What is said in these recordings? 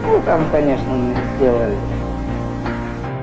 Ну, там, конечно, мы сделали.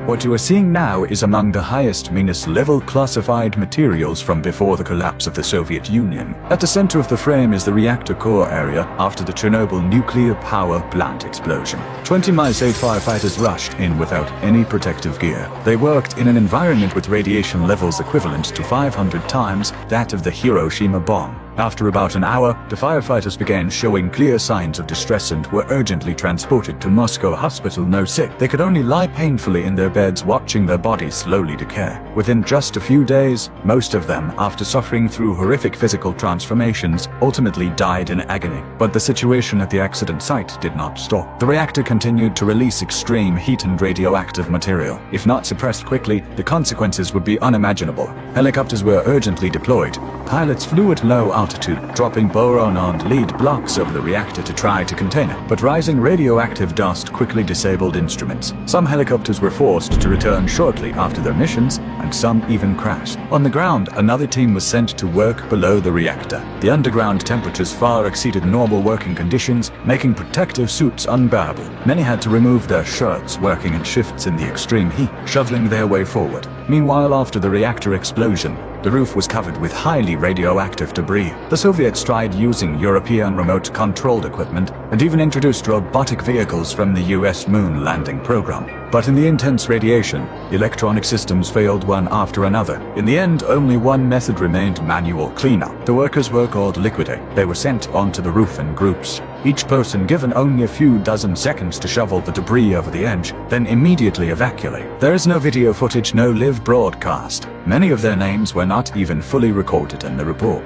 What you are seeing now is among the highest Venus-level classified materials from before the collapse of the Soviet Union. At the center of the frame is the reactor core area after the Chernobyl Nuclear Power Plant explosion. 20 Mi-8 firefighters rushed in without any protective gear. They worked in an environment with radiation levels equivalent to 500 times that of the Hiroshima bomb. After about an hour, the firefighters began showing clear signs of distress and were urgently transported to Moscow Hospital No. 6. They could only lie painfully in their beds watching their bodies slowly decay. Within just a few days, most of them, after suffering through horrific physical transformations, ultimately died in agony. But the situation at the accident site did not stop. The reactor continued to release extreme heat and radioactive material. If not suppressed quickly, the consequences would be unimaginable. Helicopters were urgently deployed. Pilots flew at low altitude, dropping boron and lead blocks over the reactor to try to contain it. But rising radioactive dust quickly disabled instruments. Some helicopters were forced to return shortly after their missions, and some even crashed. On the ground, another team was sent to work below the reactor. The underground temperatures far exceeded normal working conditions, making protective suits unbearable. Many had to remove their shirts, working in shifts in the extreme heat, shoveling their way forward. Meanwhile, after the reactor explosion, the roof was covered with highly radioactive debris. The Soviets tried using European remote-controlled equipment and even introduced robotic vehicles from the US moon landing program. But in the intense radiation, electronic systems failed one after another. In the end, only one method remained: manual cleanup. The workers were called liquidators. They were sent onto the roof in groups, each person given only a few dozen seconds to shovel the debris over the edge, then immediately evacuate. There is no video footage, no live broadcast. Many of their names were not even fully recorded in the report.